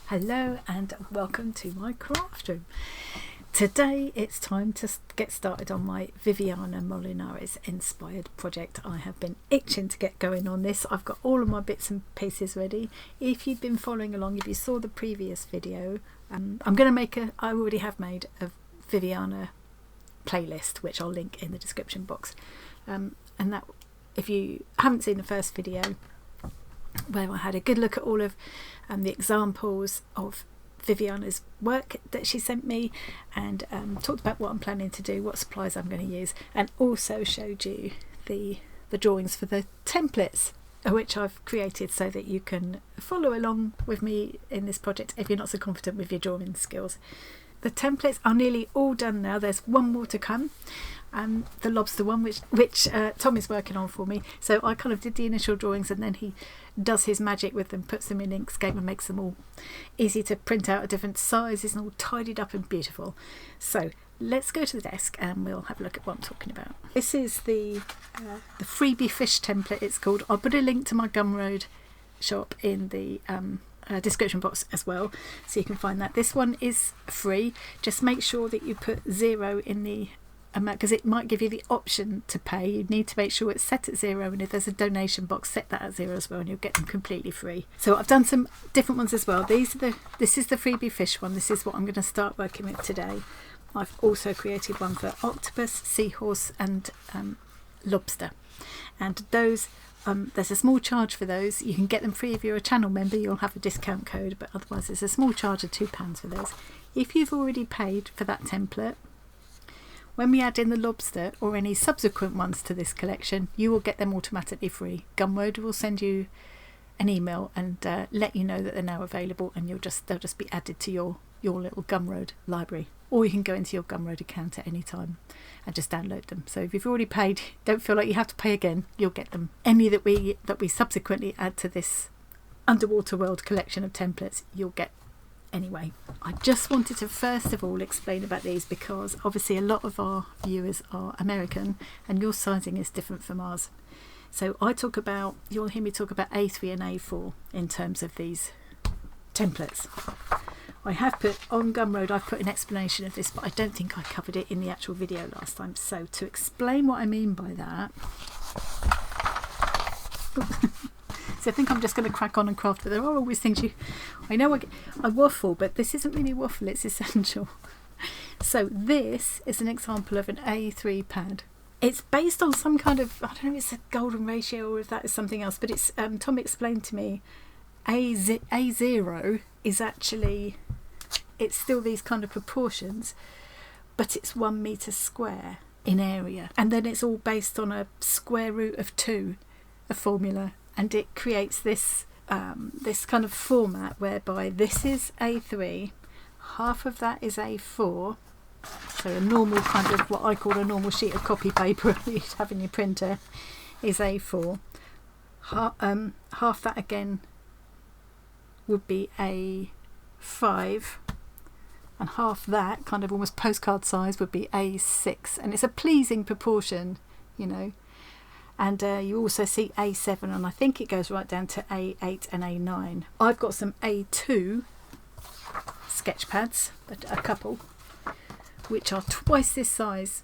Hello and welcome to my craft room. Today it's time to get started on my Viviana Molinares inspired project. I have been itching to get going on this. I've got all of my bits and pieces ready. If you've been following along, if you saw the previous video, I already have made a Viviana playlist which I'll link in the description box, and that if you haven't seen the first video where I had a good look at all of the examples of Viviana's work that she sent me, and talked about what I'm planning to do, what supplies I'm going to use, and also showed you the drawings for the templates which I've created so that you can follow along with me in this project if you're not so confident with your drawing skills. The templates are nearly all done now. There's one more to come, the Lobster one, which Tom is working on for me. So I kind of did the initial drawings and then he does his magic with them, puts them in Inkscape and makes them all easy to print out at different sizes and all tidied up and beautiful. So let's go to the desk and we'll have a look at what I'm talking about. This is the Freebie Fish template, it's called. I'll put a link to my Gumroad shop in the description box as well, so you can find that. This one is free. Just make sure that you put 0 in the amount, because it might give you the option to pay. You need to make sure it's set at 0, and if there's a donation box, set that at 0 as well, and you'll get them completely free. So I've done some different ones as well. This is the Freebie Fish one. This is what I'm going to start working with today. I've also created one for Octopus, Seahorse and Lobster, and those there's a small charge for those. You can get them free if you're a channel member. You'll have a discount code, but otherwise there's a small charge of £2 for those. If you've already paid for that template, when we add in the Lobster or any subsequent ones to this collection, you will get them automatically free. Gumroad will send you an email and let you know that they're now available, and they'll just be added to your little Gumroad library. Or you can go into your Gumroad account at any time and just download them. So if you've already paid, don't feel like you have to pay again. You'll get them. Any that we subsequently add to this Underwater World collection of templates, you'll get anyway. I just wanted to first of all explain about these, because obviously a lot of our viewers are American and your sizing is different from ours. So you'll hear me talk about A3 and A4 in terms of these templates. I have put on Gumroad, I've put an explanation of this, but I don't think I covered it in the actual video last time. So to explain what I mean by that, so I think I'm just going to crack on and craft, but there are always things I know I waffle, but this isn't really waffle, it's essential. So this is an example of an A3 pad. It's based on some kind of, I don't know if it's a golden ratio or if that is something else, but it's Tom explained to me A0 is actually, it's still these kind of proportions, but it's 1 metre square in area, and then it's all based on a square root of 2, a formula, and it creates this this kind of format whereby this is A3, half of that is A4, so a normal kind of, what I call a normal sheet of copy paper you'd have in your printer, is A4. Half that again would be A5, and half that, kind of almost postcard size, would be A6, and it's a pleasing proportion, you know. And you also see A7, and I think it goes right down to A8 and A9. I've got some A2 sketch pads, a couple, which are twice this size,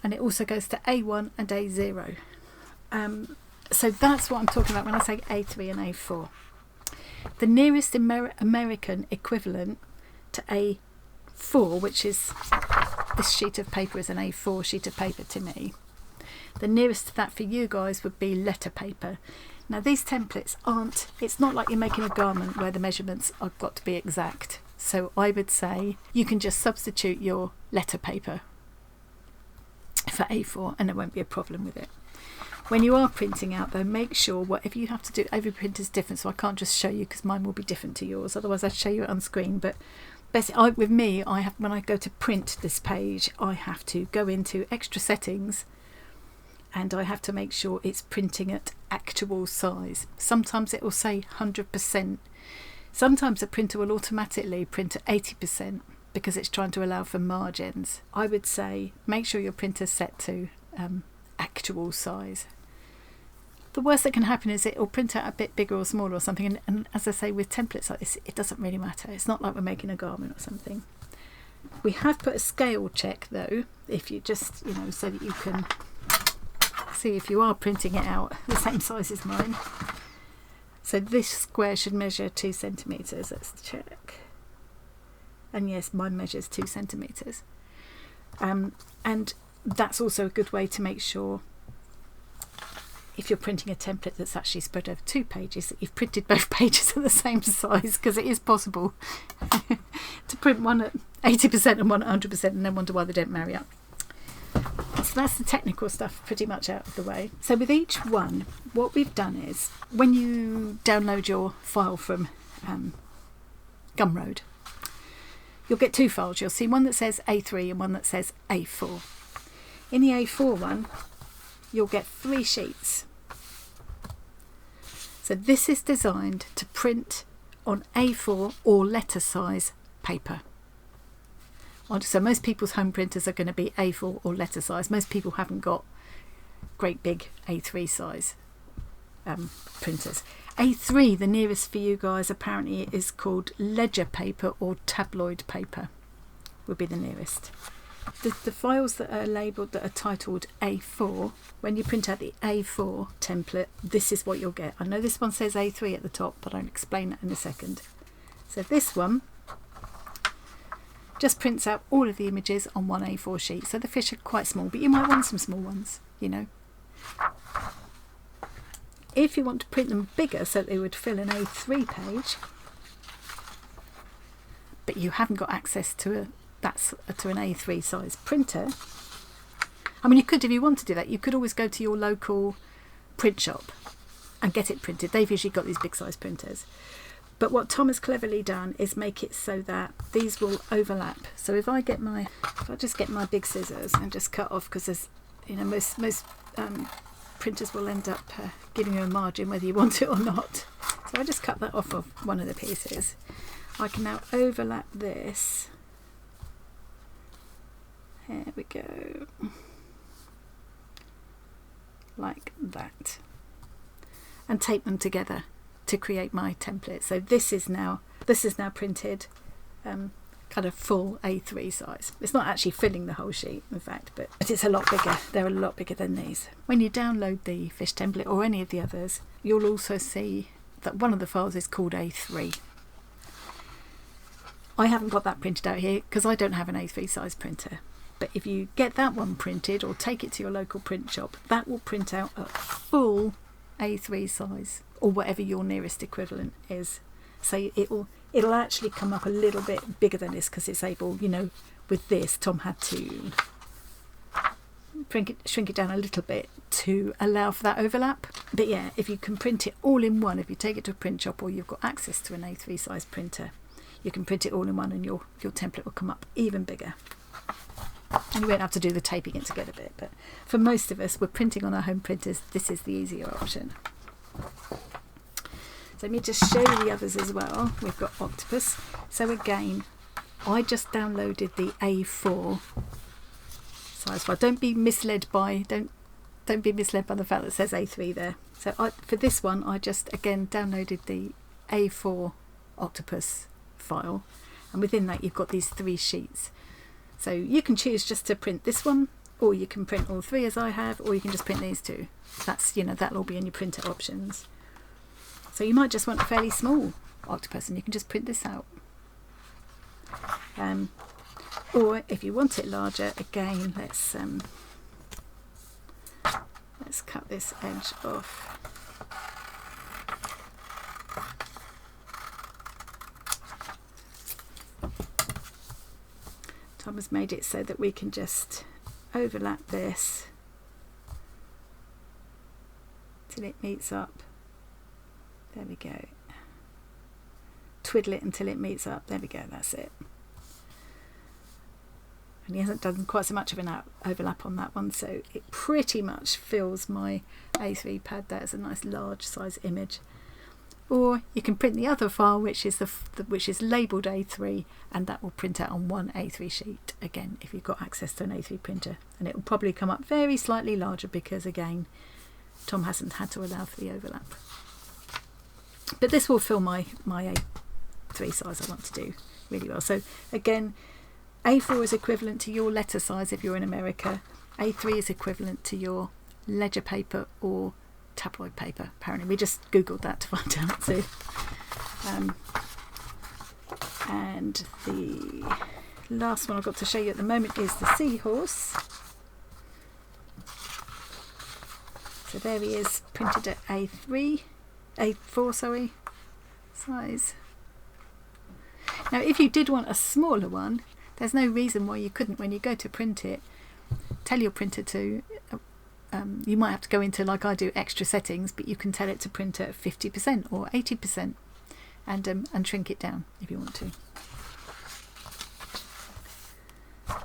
and it also goes to A1 and A0. So that's what I'm talking about when I say A3 and A4. The nearest American equivalent to A4, which is this sheet of paper, is an A4 sheet of paper to me. The nearest to that for you guys would be letter paper. Now these templates it's not like you're making a garment where the measurements have got to be exact. So I would say you can just substitute your letter paper for A4 and there won't be a problem with it. When you are printing out though, make sure whatever you have to do, every printer is different, so I can't just show you because mine will be different to yours, otherwise I'd show you it on screen. But basically with me, when I go to print this page, I have to go into extra settings and I have to make sure it's printing at actual size. Sometimes it will say 100%. Sometimes the printer will automatically print at 80% because it's trying to allow for margins. I would say make sure your printer's set to actual size. the worst that can happen is it will print out a bit bigger or smaller or something, and as I say, with templates like this, it doesn't really matter. It's not like we're making a garment or something. We have put a scale check though, if you just, you know, so that you can see if you are printing it out the same size as mine. So this square should measure 2 centimetres. Let's check. And yes, mine measures 2 centimetres. And that's also a good way to make sure, if you're printing a template that's actually spread over 2 pages, that you've printed both pages at the same size, because it is possible to print one at 80% and one at 100% and then wonder why they don't marry up. So that's the technical stuff pretty much out of the way. So with each one, what we've done is, when you download your file from Gumroad, you'll get 2 files. You'll see one that says A3 and one that says A4. In the A4 one, you'll get 3 sheets. So this is designed to print on A4 or letter size paper. So most people's home printers are going to be A4 or letter size. Most people haven't got great big A3 size printers. A3, the nearest for you guys, apparently is called ledger paper or tabloid paper, would be the nearest. The files that are labelled, that are titled A4, when you print out the A4 template, this is what you'll get. I know this one says A3 at the top, but I'll explain that in a second. So this one just prints out all of the images on one A4 sheet. So the fish are quite small, but you might want some small ones, you know. If you want to print them bigger so they would fill an A3 page, but you haven't got access to an A3 size printer, I mean, you could, if you want to do that, you could always go to your local print shop and get it printed. They've usually got these big size printers. But what Tom has cleverly done is make it so that these will overlap. So if I just get my big scissors and just cut off, because there's, you know, most printers will end up giving you a margin whether you want it or not. So I just cut that off of one of the pieces. I can now overlap this. Here we go. Like that. And tape them together to create my template. So this is now printed kind of full A3 size. It's not actually filling the whole sheet, in fact, but it's a lot bigger. They're a lot bigger than these. When you download the fish template or any of the others, you'll also see that one of the files is called A3. I haven't got that printed out here because I don't have an A3 size printer. But if you get that one printed or take it to your local print shop, that will print out a full A3 size, or whatever your nearest equivalent is. So it'll actually come up a little bit bigger than this, because it's able, you know, with this Tom had to shrink it down a little bit to allow for that overlap. But yeah, if you can print it all in one, if you take it to a print shop or you've got access to an A3 size printer, you can print it all in one and your template will come up even bigger. And you won't have to do the taping it together bit, but for most of us, we're printing on our home printers, this is the easier option. So let me just show you the others as well. We've got Octopus. So again, I just downloaded the A4 size file. Don't be misled by the fact that it says A3 there. So for this one, I just again downloaded the A4 Octopus file, and within that you've got these 3 sheets. So you can choose just to print this one, or you can print all 3 as I have, or you can just print these 2. That's, you know, that'll all be in your printer options. So you might just want a fairly small octopus and you can just print this out. Or if you want it larger, again, let's cut this edge off. Tom has made it so that we can just overlap this till it meets up. There we go. Twiddle it until it meets up. There we go, that's it. And he hasn't done quite so much of an overlap on that one, so it pretty much fills my A3 pad. That's a nice large size image. Or you can print the other file, which is which is labelled A3, and that will print out on one A3 sheet, again, if you've got access to an A3 printer. And it will probably come up very slightly larger because, again, Tom hasn't had to allow for the overlap. But this will fill my A3 size I want to do really well. So again, A4 is equivalent to your letter size if you're in America. A3 is equivalent to your ledger paper or tabloid paper. Apparently we just googled that to find out too. And the last one I've got to show you at the moment is the Seahorse. So there he is, printed at A4 size. Now if you did want a smaller one, there's no reason why you couldn't, when you go to print it, tell your printer to, you might have to go into, like I do, extra settings, but you can tell it to print at 50% or 80% and shrink it down if you want to.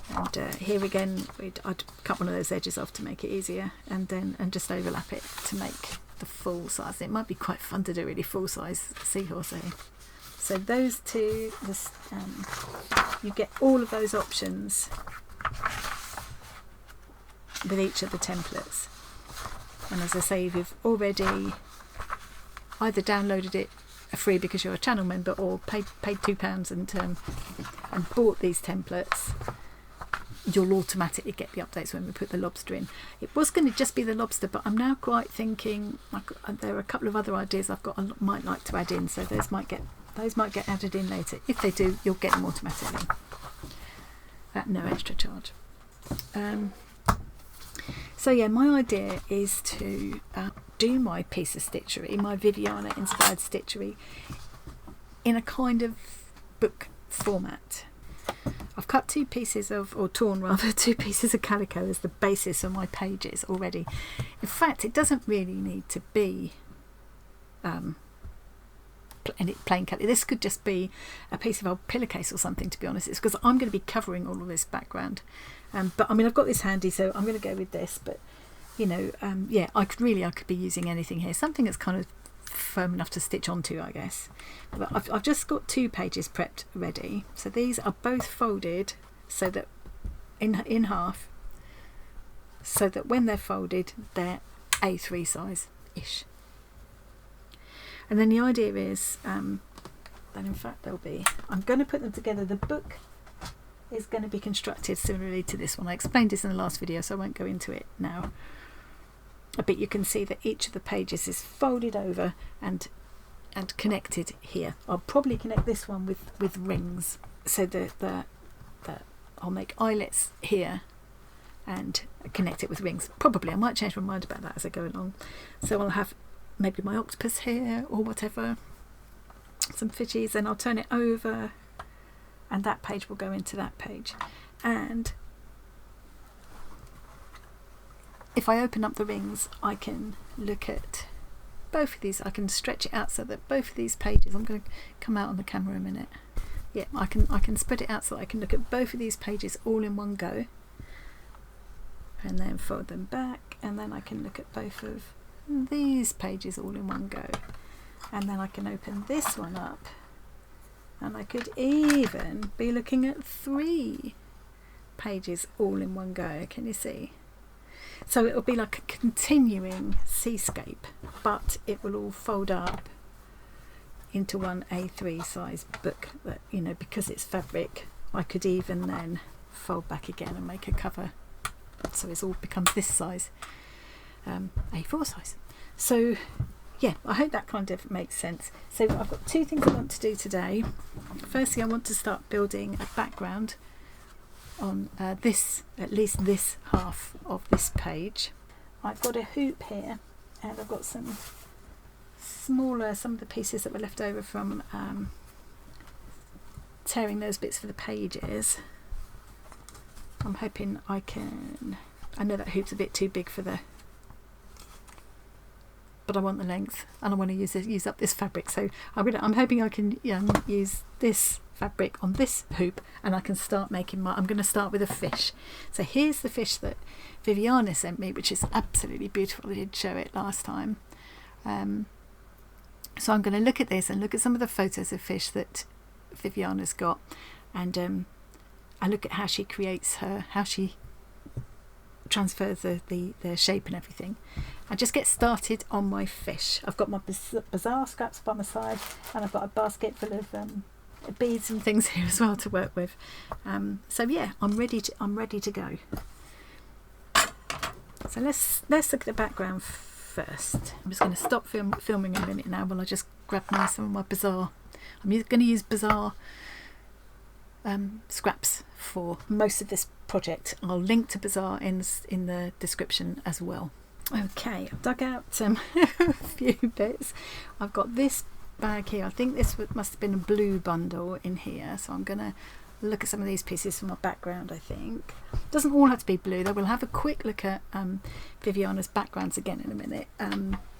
And here again, I'd cut one of those edges off to make it easier, and just overlap it to make the full size. It might be quite fun to do really full size Seahorse. So those two, you get all of those options with each of the templates. And as I say, if you've already either downloaded it free because you're a channel member, or paid £2 and bought these templates, you'll automatically get the updates when we put the Lobster in. It was going to just be the Lobster, but I'm now quite thinking there are a couple of other ideas I've got I might like to add in, so those might get added in later. If they do, you'll get them automatically at no extra charge. So yeah, my idea is to do my piece of stitchery, my Viviana inspired stitchery, in a kind of book format. I've cut two pieces of, or torn rather, two pieces of calico as the basis of my pages already. In fact, it doesn't really need to be plain calico. This could just be a piece of old pillowcase or something, to be honest. It's because I'm going to be covering all of this background. But I mean, I've got this handy, so I'm going to go with this. But you know, yeah, I could be using anything here. Something that's kind of firm enough to stitch onto, I guess. But I've just got two pages prepped ready. So these are both folded so that in half, so that when they're folded, they're A3 size ish. And then the idea is that in fact they'll be, I'm going to put them together. The book is going to be constructed similarly to this one. I explained this in the last video, so I won't go into it now. But you can see that each of the pages is folded over and connected here. I'll probably connect this one with rings, so that I'll make eyelets here and connect it with rings. Probably I might change my mind about that as I go along. So I'll have maybe my octopus here or whatever, some fishies, and I'll turn it over, and that page will go into that page. And if I open up the rings, I can look at both of these. I can stretch it out so that both of these pages, I'm going to come out on the camera a minute. Yeah, I can spread it out so that I can look at both of these pages all in one go, and then fold them back, and then I can look at both of these pages all in one go, and then I can open this one up, and I could even be looking at 3 pages all in one go. Can you see? So it will be like a continuing seascape, but it will all fold up into one A3 size book. That, you know, because it's fabric, I could even then fold back again and make a cover, so it all becomes this size, A4 size. So yeah, I hope that kind of makes sense. So I've got 2 things I want to do today. Firstly, I want to start building a background on this, at least this half of this page. I've got a hoop here, and I've got some of the pieces that were left over from tearing those bits for the pages. I'm hoping I know that hoop's a bit too big for the, but I want the length, and I want to use up this fabric, so I'm hoping I can use this fabric on this hoop, and I can start making I'm going to start with a fish. So here's the fish that Viviana sent me, which is absolutely beautiful. I did show it last time. So I'm going to look at this and look at some of the photos of fish that Viviana's got, and I look at how she creates how she transfers the shape and everything, and just get started on my fish. I've got my Bazaar scraps by my side, and I've got a basket full of beads and things here as well to work with. So yeah, I'm ready to go. So let's look at the background first. I'm just going to stop filming a minute now while I just grab some of my Bazaar. I'm going to use Bazaar scraps for most of this project. I'll link to Bazaar in the description as well. Okay, I've dug out a few bits. I've got this bag here. I think this must have been a blue bundle in here, so I'm going to look at some of these pieces for my background. I think it doesn't all have to be blue though. We'll have a quick look at Viviana's backgrounds again in a minute,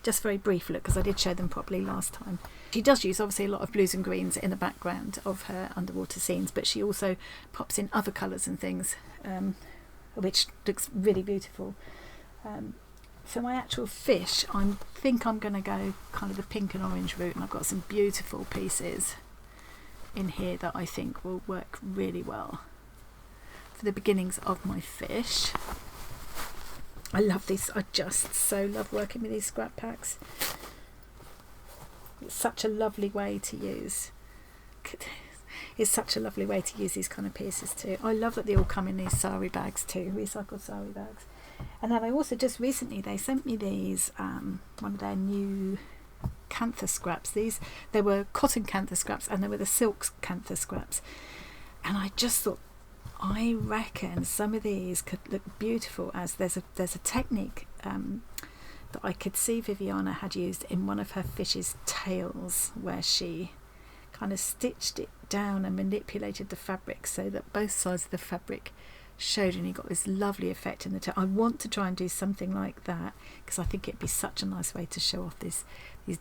just very brief look, because I did show them properly last time. She does use obviously a lot of blues and greens in the background of her underwater scenes, but she also pops in other colours and things, which looks really beautiful. For my actual fish, I think I'm going to go kind of the pink and orange route, and I've got some beautiful pieces in here that I think will work really well for the beginnings of my fish. I love these. I just so love working with these scrap packs. It's such a lovely way to use. It's such a lovely way to use these kind of pieces too. I love that they all come in these sari bags too, recycled sari bags. And then I also just recently, they sent me these, one of their new cantha scraps. They were cotton cantha scraps, and they were the silk cantha scraps. And I just thought, I reckon some of these could look beautiful, as there's a technique that I could see Viviana had used in one of her fish's tails, where she kind of stitched it down and manipulated the fabric so that both sides of the fabric showed, and you got this lovely effect in the tail. I want to try and do something like that, because I think it'd be such a nice way to show off these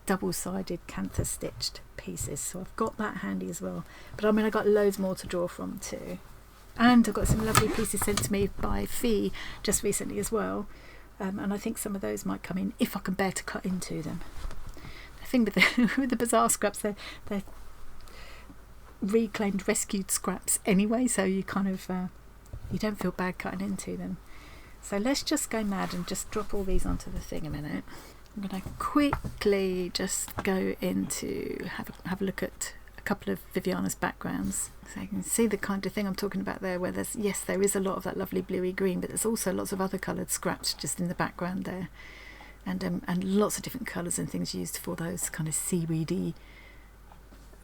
double-sided cantha stitched pieces. So I've got that handy as well, but I mean, I got loads more to draw from too. And I've got some lovely pieces sent to me by Fee just recently as well, and I think some of those might come in if I can bear to cut into them. The thing with with the Bazaar scraps, they're reclaimed, rescued scraps anyway, so you kind of you don't feel bad cutting into them. So let's just go mad and just drop all these onto the thing a minute. I'm going to quickly just go into have a look at a couple of Viviana's backgrounds, so you can see the kind of thing I'm talking about there, where there is a lot of that lovely bluey green, but there's also lots of other coloured scraps just in the background there, and lots of different colours and things used for those kind of seaweedy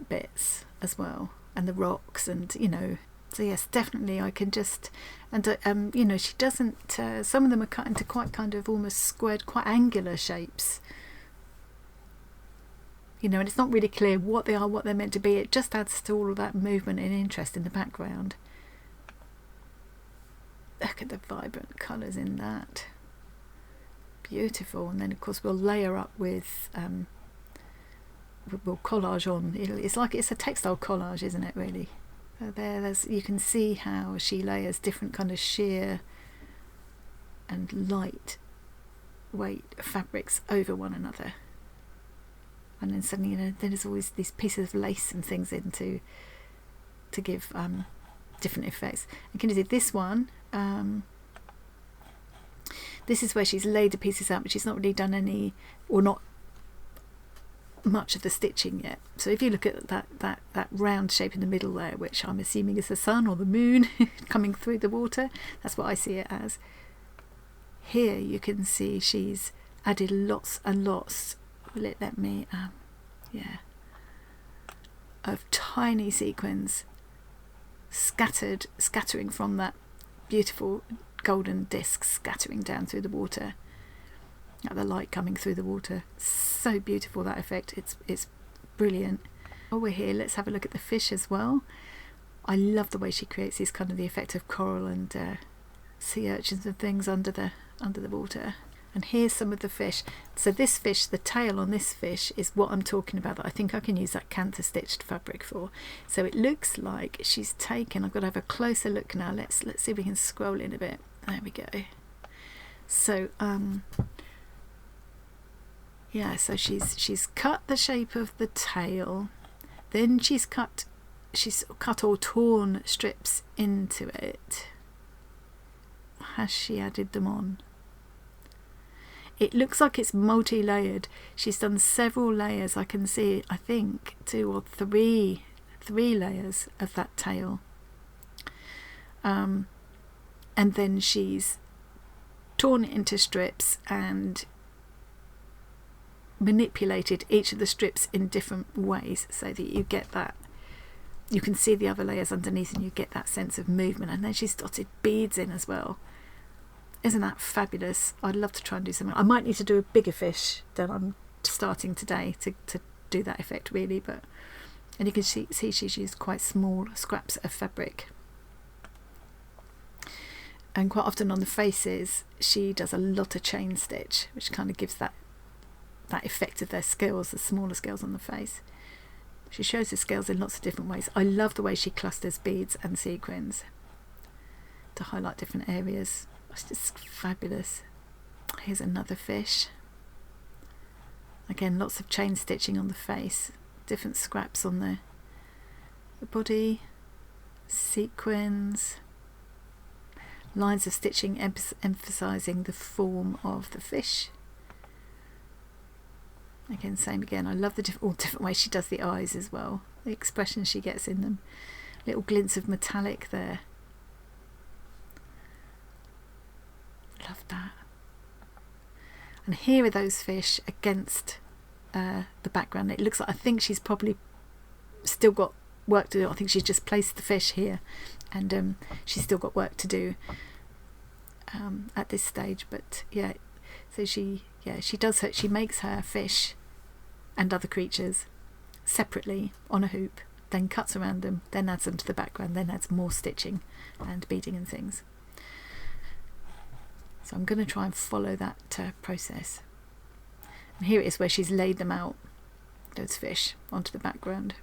bits as well, and the rocks, and you know. So yes, definitely I can just, and you know, she doesn't, some of them are cut into quite kind of almost squared, quite angular shapes, you know, and it's not really clear what they are, what they're meant to be. It just adds to all of that movement and interest in the background. Look at the vibrant colours in that. Beautiful. And then of course we'll layer up with, we'll collage on. It's like, it's a textile collage, isn't it, really? There's, you can see how she layers different kind of sheer and light weight fabrics over one another, and then suddenly, you know, there's always these pieces of lace and things in to give different effects. And can you see this one? This is where she's laid the pieces out, but she's not really done any, or not much of the stitching yet. So if you look at that round shape in the middle there, which I'm assuming is the sun or the moon coming through the water, that's what I see it as. Here you can see she's added lots and lots, will it let me, yeah, of tiny sequins scattering from that beautiful golden disc, scattering down through the water. The light coming through the water, so beautiful, that effect. It's brilliant. While we're here, let's have a look at the fish as well. I love the way she creates these kind of the effect of coral and sea urchins and things under the water. And here's some of the fish. So this fish, the tail on this fish, is what I'm talking about, that I think I can use that cantha stitched fabric for. So it looks like she's taken, I've got to have a closer look now. Let's see if we can scroll in a bit. There we go. So yeah, so she's cut the shape of the tail, then she's cut or torn strips into it. has she added them on? It looks like it's multi-layered. She's done several layers. I can see, I think, 2 or 3 layers of that tail. And then she's torn it into strips and manipulated each of the strips in different ways so that you get that, you can see the other layers underneath and you get that sense of movement. And then she's dotted beads in as well. Isn't that fabulous? I'd love to try and do something. I might need to do a bigger fish than I'm starting today to do that effect really, but, and you can see she's used quite small scraps of fabric. And quite often on the faces she does a lot of chain stitch, which kind of gives that effect of their scales, the smaller scales on the face. She shows the scales in lots of different ways. I love the way she clusters beads and sequins to highlight different areas. It's just fabulous. Here's another fish. Again, lots of chain stitching on the face, different scraps on the body, sequins, lines of stitching emphasising the form of the fish. Again, same again. I love the all different ways she does the eyes as well. The expression she gets in them. Little glints of metallic there. Love that. And here are those fish against the background. It looks like, I think she's probably still got work to do. I think she's just placed the fish here, and she's still got work to do at this stage. But yeah, so she makes her fish and other creatures separately on a hoop, then cuts around them, then adds them to the background, then adds more stitching and beading and things. So I'm going to try and follow that process. And here it is where she's laid them out, those fish, onto the background.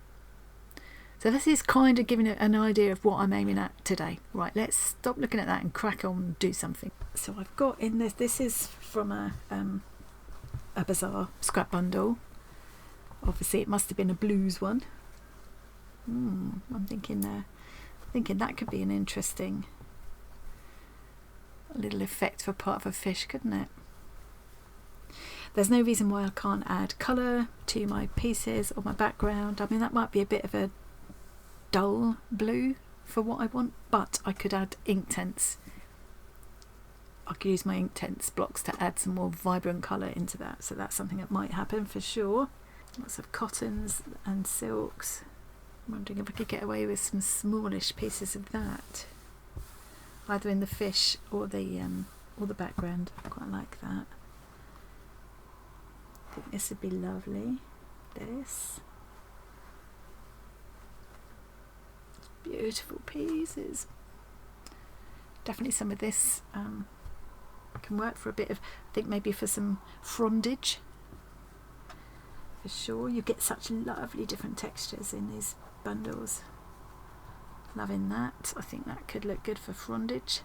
So this is kind of giving an idea of what I'm aiming at today. Right, let's stop looking at that and crack on and do something. So I've got in this is from a Bazaar scrap bundle. Obviously it must have been a blues one. I'm thinking that could be an interesting little effect for part of a fish, couldn't it? There's no reason why I can't add colour to my pieces or my background. I mean, that might be a bit of a dull blue for what I want, but I could add Inktense. I could use my Inktense blocks to add some more vibrant colour into that, so that's something that might happen for sure. Lots of cottons and silks. I'm wondering if I could get away with some smallish pieces of that, either in the fish or the background. I quite like that. I think this would be lovely. This. Beautiful pieces. Definitely some of this can work for a bit of, I think maybe for some frondage. For sure, you get such lovely different textures in these bundles. Loving that. I think that could look good for frondage.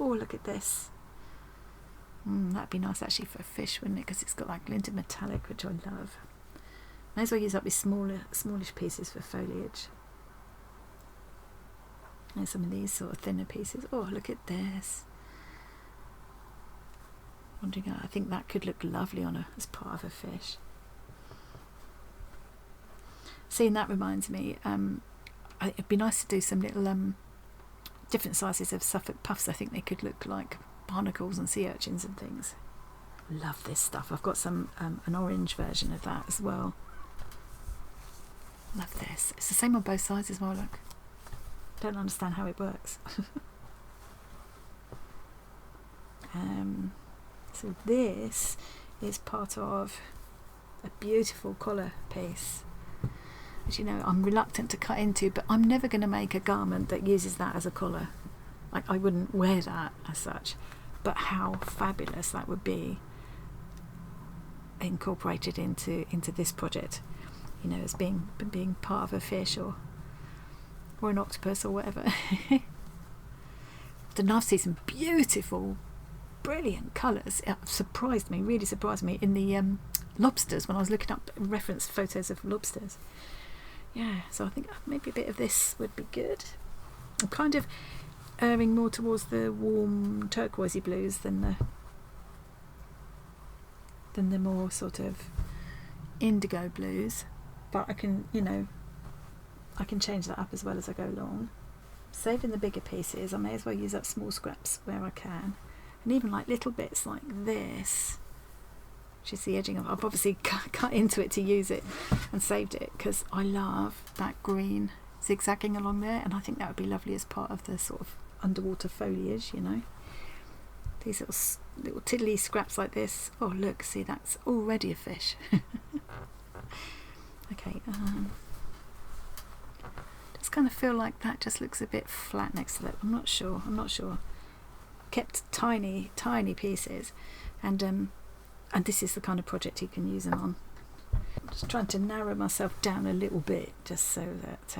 Oh, look at this. That'd be nice actually for a fish, wouldn't it? Because it's got that glint of metallic, which I love. May as well use up these smallish pieces for foliage. And some of these sort of thinner pieces. Oh, look at this. Wondering, I think that could look lovely on as part of a fish. Seeing that reminds me, it'd be nice to do some little different sizes of Suffolk puffs. I think they could look like barnacles and sea urchins and things. Love this stuff. I've got some an orange version of that as well. Love this. It's the same on both sides as well, look. Don't understand how it works. So this is part of a beautiful collar piece, which, you know, I'm reluctant to cut into, but I'm never going to make a garment that uses that as a collar. Like, I wouldn't wear that as such, but how fabulous that would be incorporated into this project, you know, as being part of a fish or an octopus or whatever. Then I've seen some beautiful, brilliant colours. It surprised me, really surprised me, in the lobsters, when I was looking up reference photos of lobsters. Yeah, so I think maybe a bit of this would be good. I'm kind of erring more towards the warm turquoisey blues than the more sort of indigo blues, but I can, you know, I can change that up as well as I go along. Saving the bigger pieces, I may as well use up small scraps where I can, and even like little bits like this, which is the edging of. I've obviously cut into it to use it and saved it because I love that green zigzagging along there, and I think that would be lovely as part of the sort of underwater foliage, you know. These little tiddly scraps like this. Oh look, see, that's already a fish. Okay, just kind of feel like that just looks a bit flat next to that. I'm not sure. Kept tiny pieces, and this is the kind of project you can use them on. I'm just trying to narrow myself down a little bit, just so that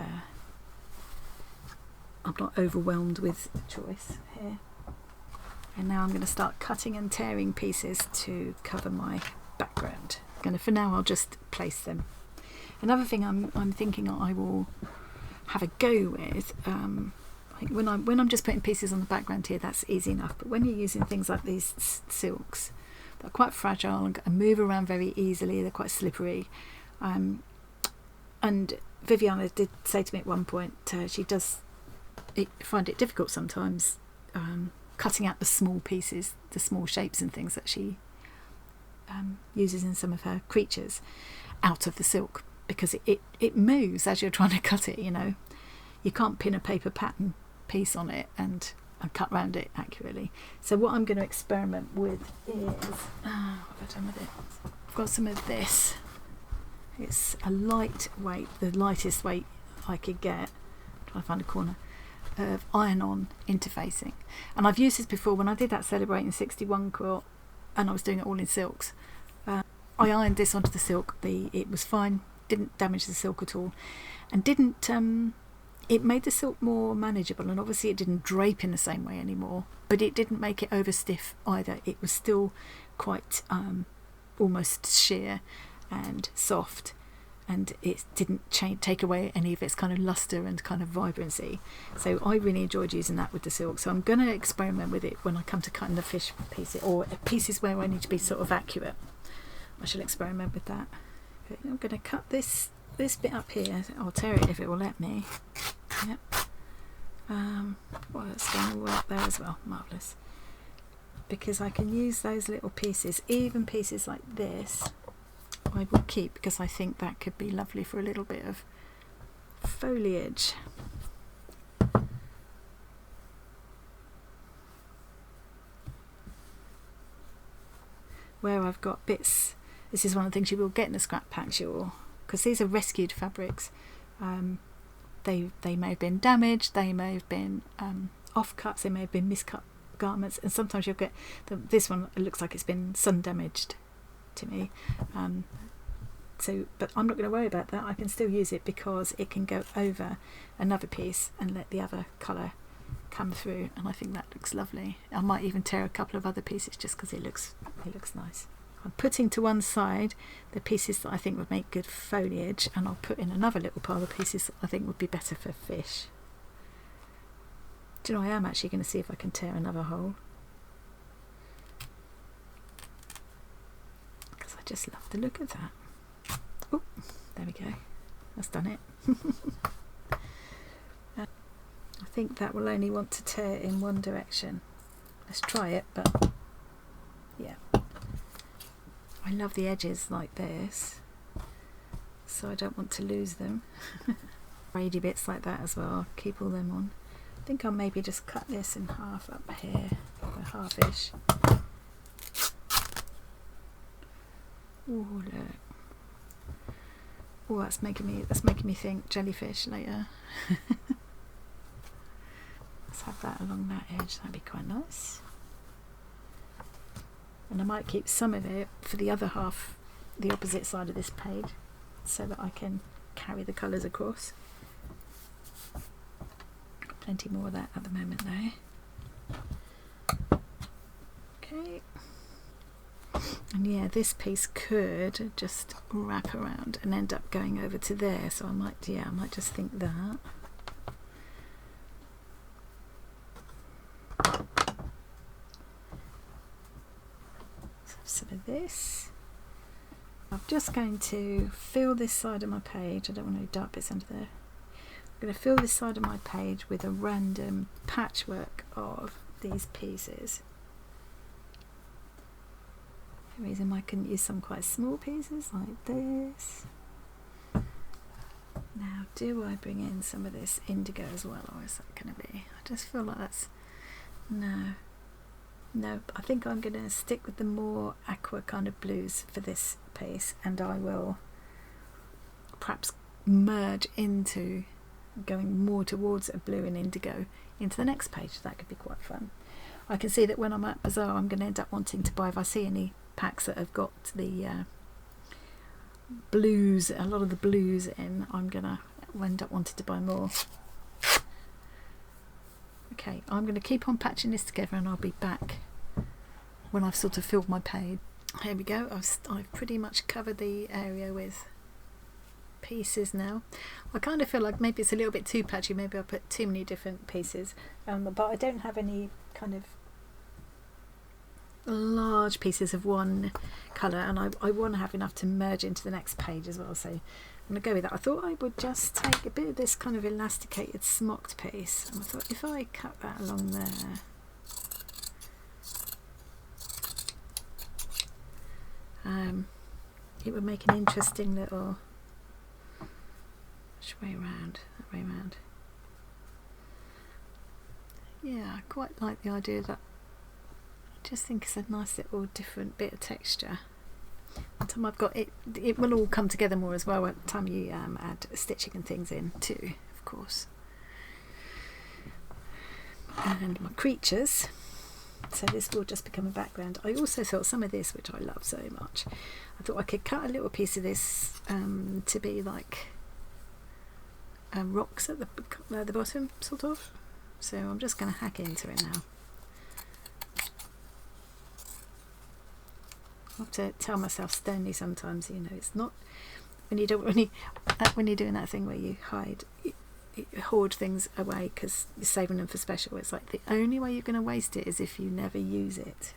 I'm not overwhelmed with choice here. And now I'm going to start cutting and tearing pieces to cover my background. For now, I'll just place them. Another thing I'm thinking I will have a go with, I think when I'm just putting pieces on the background here, that's easy enough. But when you're using things like these silks, they're quite fragile and move around very easily. They're quite slippery. And Viviana did say to me at one point, she does find it difficult sometimes cutting out the small pieces, the small shapes and things that she uses in some of her creatures out of the silk, because it moves as you're trying to cut it, you know. You can't pin a paper pattern piece on it and cut around it accurately. So what I'm going to experiment with is, what have I done with it? I've got some of this. It's a lightweight, the lightest weight I could get. Try to find a corner of iron-on interfacing, and I've used this before when I did that Celebrating 61 quilt, and I was doing it all in silks. I ironed this onto the silk. It was fine, didn't damage the silk at all, and didn't it made the silk more manageable, and obviously it didn't drape in the same way anymore, but it didn't make it over stiff either. It was still quite almost sheer and soft, and it didn't take away any of its kind of luster and kind of vibrancy. So I really enjoyed using that with the silk. So I'm going to experiment with it when I come to cutting the fish pieces, or pieces where I need to be sort of accurate. I shall experiment with that. Okay, I'm going to cut this bit up here. I'll tear it if it will let me. Yep. Well, it's going all the way up there as well. Marvellous. Because I can use those little pieces, even pieces like this, I will keep, because I think that could be lovely for a little bit of foliage. Where I've got bits, this is one of the things you will get in a scrap pack, because these are rescued fabrics. They may have been damaged, they may have been offcuts, they may have been miscut garments, and sometimes you'll get this one. It looks like it's been sun damaged to me, but I'm not going to worry about that. I can still use it because it can go over another piece and let the other colour come through, and I think that looks lovely. I might even tear a couple of other pieces just because it looks nice. I'm putting to one side the pieces that I think would make good foliage, and I'll put in another little pile of pieces that I think would be better for fish. Do you know, I am actually going to see if I can tear another hole, because I just love the look of that. Oh, there we go. That's done it. I think that will only want to tear in one direction. Let's try it, but yeah. I love the edges like this, so I don't want to lose them. Braidy bits like that as well, keep all them on. I think I'll maybe just cut this in half up here, or half-ish. Oh look. Oh, that's making me think jellyfish later. Let's have that along that edge, that'd be quite nice. And I might keep some of it for the other half, the opposite side of this page, so that I can carry the colours across. Got plenty more of that at the moment though. Okay. And yeah, this piece could just wrap around and end up going over to there, so I might just think that. some of this. I'm just going to fill this side of my page. I don't want any dark bits under there. I'm going to fill this side of my page with a random patchwork of these pieces. For the reason I can use some quite small pieces like this. Now, do I bring in some of this indigo as well, or is that going to be? I just feel like that's no. I think I'm going to stick with the more aqua kind of blues for this piece, and I will perhaps merge into going more towards a blue and indigo into the next page. That could be quite fun. I can see that when I'm at Bazaar, I'm going to end up wanting to buy, if I see any packs that have got the blues, a lot of the blues in, I'm going to end up wanting to buy more. Okay, I'm going to keep on patching this together and I'll be back when I've sort of filled my page. Here we go, I've pretty much covered the area with pieces now. I kind of feel like maybe it's a little bit too patchy, maybe I put too many different pieces, but I don't have any kind of large pieces of one colour, and I want to have enough to merge into the next page as well, so I'm going to go with that. I thought I would just take a bit of this kind of elasticated smocked piece, and I thought if I cut that along there, it would make an interesting little, which way around? That way around. Yeah, I quite like the idea of that. I just think it's a nice little different bit of texture. By the time I've got it, it will all come together more as well at the time you add stitching and things in too, of course. And my creatures, so this will just become a background. I also thought some of this, which I love so much, I thought I could cut a little piece of this to be like rocks at the bottom, sort of. So I'm just going to hack into it now. I have to tell myself sternly sometimes, you know, it's not when you're doing that thing where you hoard things away because you're saving them for special. It's like the only way you're going to waste it is if you never use it.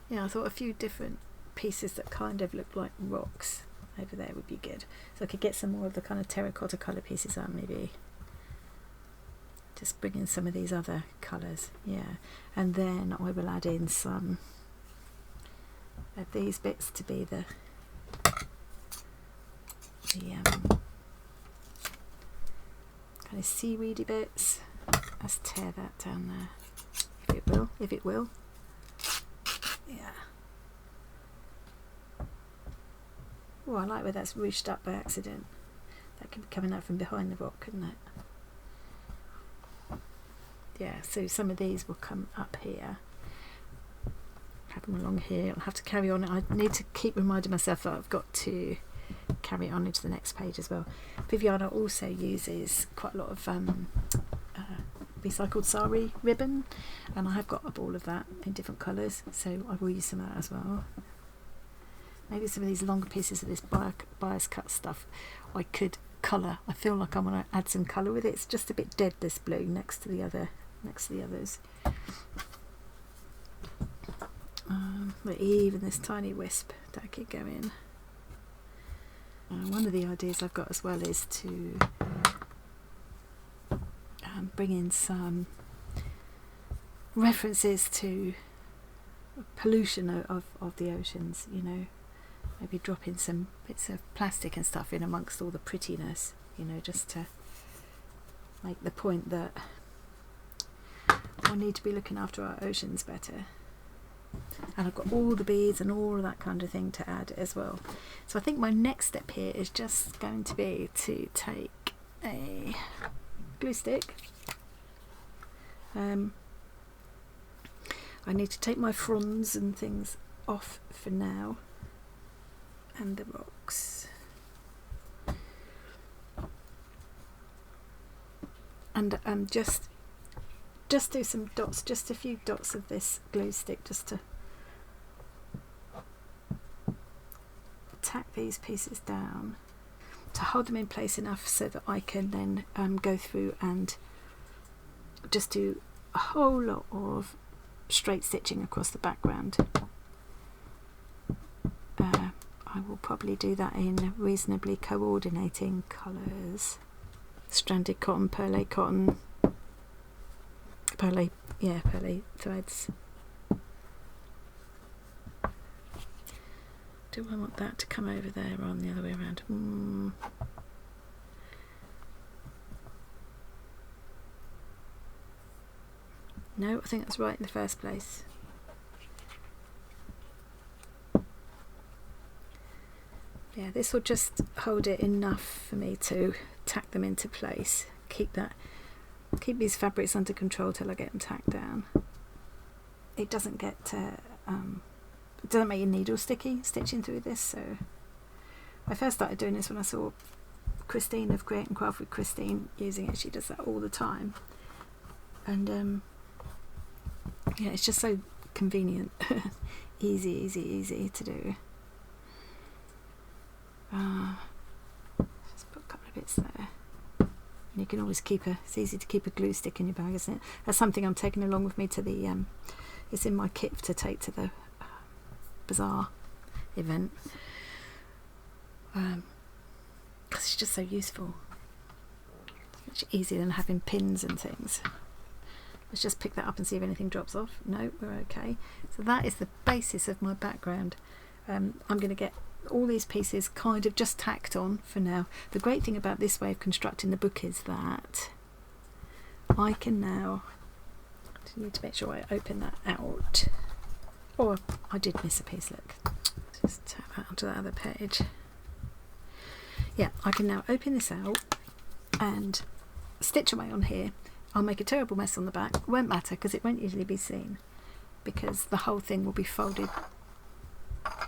Yeah, I thought a few different pieces that kind of look like rocks over there would be good. So I could get some more of the kind of terracotta colour pieces out, maybe. Just bring in some of these other colours, yeah. And then I will add in some of these bits to be the kind of seaweedy bits. Let's tear that down there, if it will. Yeah. Oh, I like where that's ruched up by accident. That could be coming out from behind the rock, couldn't it? Yeah, so some of these will come up here, have them along here. I'll have to carry on. I need to keep reminding myself that I've got to carry it on into the next page as well. Viviana also uses quite a lot of recycled sari ribbon, and I have got a ball of that in different colours, so I will use some of that as well. Maybe some of these longer pieces of this bias cut stuff I could colour. I feel like I want to add some colour with it. It's just a bit dead, this blue, next to the others. But even this tiny wisp that could go in. One of the ideas I've got as well is to bring in some references to pollution of the oceans, you know. Maybe drop in some bits of plastic and stuff in amongst all the prettiness, you know, just to make the point that we need to be looking after our oceans better. And I've got all the beads and all of that kind of thing to add as well. So I think my next step here is just going to be to take a glue stick. I need to take my fronds and things off for now, and the rocks, and just do some dots, just a few dots of this glue stick, just to tack these pieces down to hold them in place enough so that I can then go through and just do a whole lot of straight stitching across the background. I will probably do that in reasonably coordinating colours. Stranded cotton, perlé cotton, perlé threads. Do I want that to come over there or on the other way around? No, I think that's right in the first place. Yeah, this will just hold it enough for me to tack them into place. Keep these fabrics under control till I get them tacked down. It doesn't get it doesn't make your needle sticky stitching through this. So I first started doing this when I saw Christine of Create and Craft with Christine using it. She does that all the time, and yeah, it's just so convenient. easy to do. Just put a couple of bits there. And you can always it's easy to keep a glue stick in your bag, isn't it? That's something I'm taking along with me to the it's in my kit to take to the Bazaar event, because it's just so useful. It's much easier than having pins and things. Let's just pick that up and see if anything drops off. No, we're okay. So that is the basis of my background. I'm going to get all these pieces kind of just tacked on for now. The great thing about this way of constructing the book is that I can now, I need to make sure I open that out. Oh, I did miss a piece, look. Just tap that onto that other page. Yeah, I can now open this out and stitch away on here. I'll make a terrible mess on the back. Won't matter because it won't usually be seen, because the whole thing will be folded.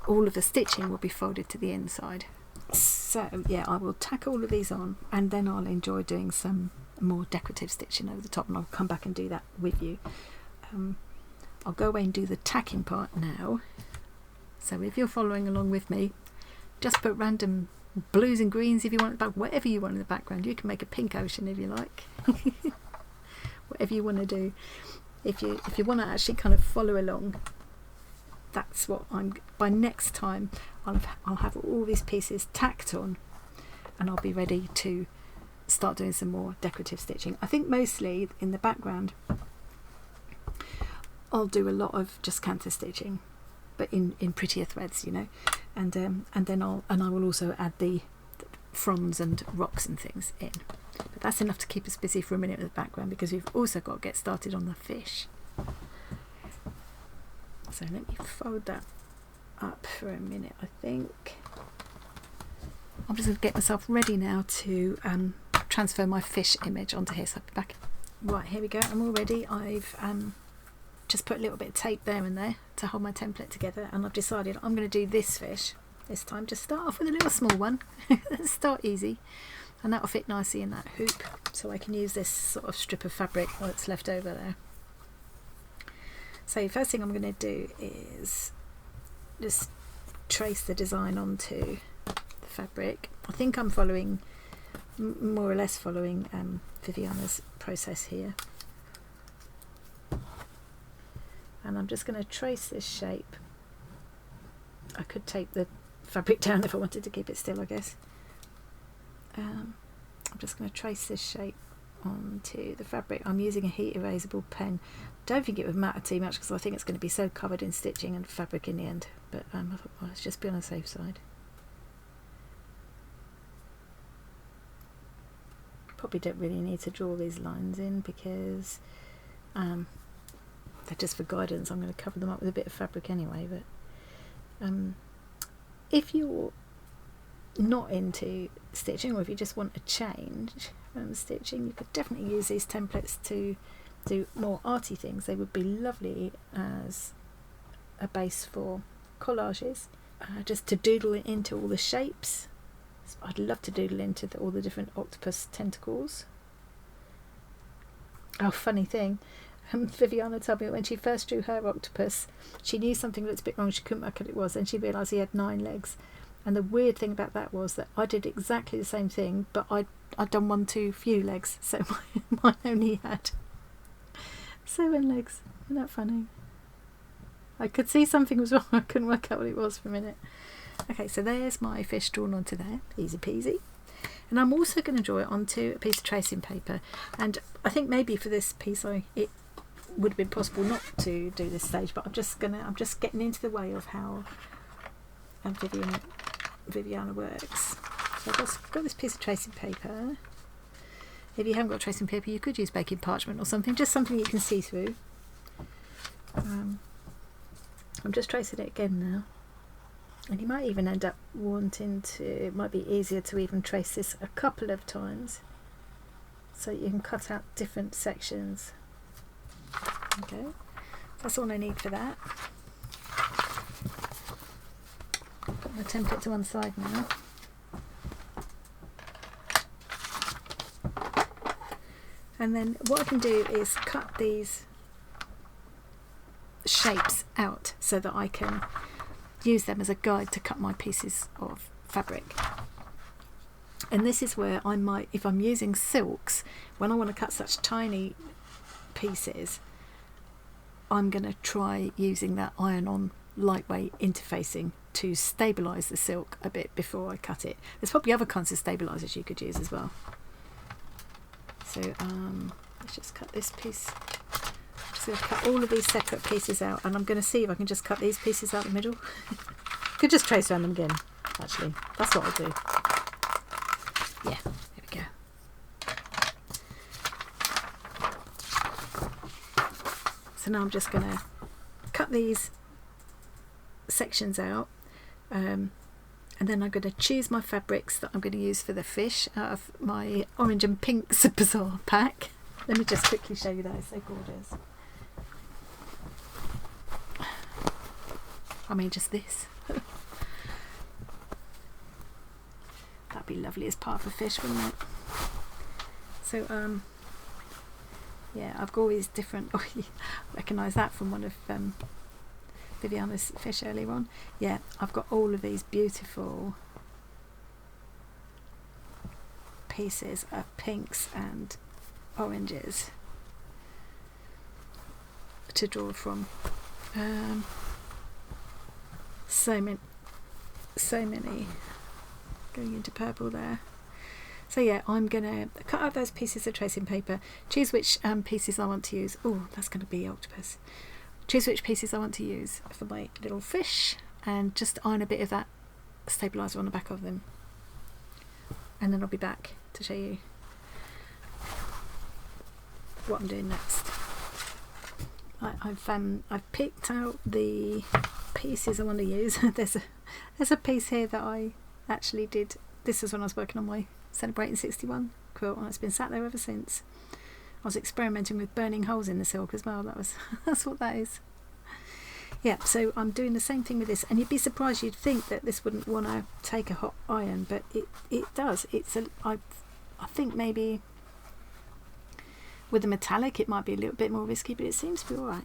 All of the stitching will be folded to the inside. So yeah, I will tack all of these on, and then I'll enjoy doing some more decorative stitching over the top, and I'll come back and do that with you. I'll go away and do the tacking part now. So if you're following along with me, just put random blues and greens if you want, about whatever you want in the background. You can make a pink ocean if you like. Whatever you want to do. If you want to actually kind of follow along, that's what by next time I'll have all these pieces tacked on, and I'll be ready to start doing some more decorative stitching. I think mostly in the background I'll do a lot of just canter stitching, but in prettier threads, you know, and then I will also add the fronds and rocks and things in. But that's enough to keep us busy for a minute with the background, because we've also got to get started on the fish. So let me fold that up for a minute. I think I'm just going to get myself ready now to transfer my fish image onto here. So I'll be back. Right, here we go. I'm all ready. I've just put a little bit of tape there and there to hold my template together, and I've decided I'm going to do this fish this time. Just start off with a little small one. Let's start easy, and that will fit nicely in that hoop, so I can use this sort of strip of fabric that's left over there. So first thing I'm going to do is just trace the design onto the fabric. I think I'm following, more or less following Viviana's process here. And I'm just going to trace this shape. I could take the fabric down if I wanted to keep it still, I guess. I'm just going to trace this shape onto the fabric. I'm using a heat erasable pen. Don't think it would matter too much because I think it's going to be so covered in stitching and fabric in the end, but I thought, well, let's just be on the safe side. Probably don't really need to draw these lines in because they're just for guidance. I'm going to cover them up with a bit of fabric anyway, but if you're not into stitching, or if you just want a change from stitching, you could definitely use these templates to do more arty things. They would be lovely as a base for collages, just to doodle into all the shapes. I'd love to doodle into all the different octopus tentacles. Oh, funny thing, Viviana told me that when she first drew her octopus, she knew something looked a bit wrong. She couldn't work out what it was, and she realised he had 9 legs. And the weird thing about that was that I did exactly the same thing, but I'd done one too few legs, so mine only had 7 legs. Isn't that funny? I could see something was wrong. I couldn't work out what it was for a minute. Okay, so there's my fish drawn onto there, easy peasy. And I'm also going to draw it onto a piece of tracing paper. And I think maybe for this piece it would have been possible not to do this stage, but I'm just getting into the way of how Viviana works. So I've got this piece of tracing paper. If you haven't got tracing paper, you could use baking parchment or something, just something you can see through. I'm just tracing it again now. And you might even end up wanting to, it might be easier to even trace this a couple of times so you can cut out different sections. Okay, that's all I need for that. Put my template to one side now. And then what I can do is cut these shapes out so that I can use them as a guide to cut my pieces of fabric. And this is where I might, if I'm using silks, when I want to cut such tiny pieces, I'm going to try using that iron-on lightweight interfacing to stabilise the silk a bit before I cut it. There's probably other kinds of stabilisers you could use as well. So let's just cut this piece. I'm just going to cut all of these separate pieces out, and I'm going to see if I can just cut these pieces out the middle. Could just trace around them again, actually. That's what I'll do. Yeah, there we go. So now I'm just going to cut these sections out, and then I'm going to choose my fabrics that I'm going to use for the fish out of my orange and pink Bazaar pack. Let me just quickly show you that, it's so gorgeous. I mean, just this. That'd be lovely as part of a fish, wouldn't it? So, yeah, I've got all these different. Oh, you recognise that from one of Viviana's fish earlier on. Yeah, I've got all of these beautiful pieces of pinks and oranges to draw from. So many going into purple there. So yeah, I'm gonna cut out those pieces of tracing paper, choose which pieces I want to use. Oh, that's going to be Octopus. Choose which pieces I want to use for my little fish, and just iron a bit of that stabiliser on the back of them, and then I'll be back to show you what I'm doing next. I've picked out the pieces I want to use. there's a piece here that I actually did. This is when I was working on my Celebrating 61 quilt, and it's been sat there ever since. I was experimenting with burning holes in the silk as well. That's what that is. Yeah, so I'm doing the same thing with this, and you'd be surprised. You'd think that this wouldn't want to take a hot iron, but it does. I think maybe with the metallic it might be a little bit more risky, but it seems to be alright.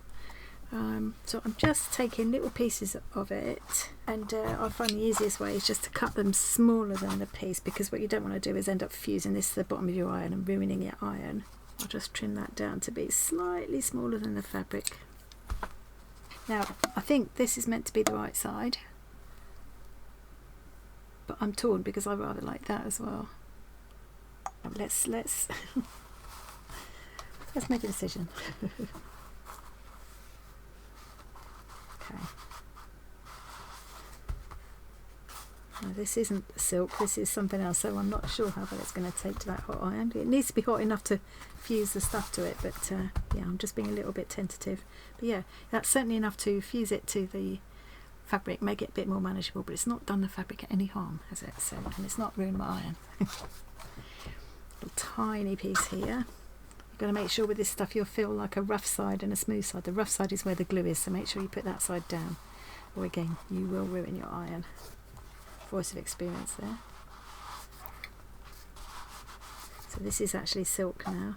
So I'm just taking little pieces of it, and I find the easiest way is just to cut them smaller than the piece, because what you don't want to do is end up fusing this to the bottom of your iron and ruining your iron. I'll just trim that down to be slightly smaller than the fabric. Now I think this is meant to be the right side, but I'm torn because I rather like that as well. Let's let's make a decision. Okay. Now, this isn't silk, this is something else, so I'm not sure how well it's going to take to that hot iron. It needs to be hot enough to fuse the stuff to it, but yeah, I'm just being a little bit tentative. But yeah, that's certainly enough to fuse it to the fabric, make it a bit more manageable, but it's not done the fabric any harm, has it? So, and it's not ruined my iron. A tiny piece here. You've got to make sure with this stuff you'll feel like a rough side and a smooth side. The rough side is where the glue is, so make sure you put that side down, or again you will ruin your iron. Voice of experience there. So this is actually silk now.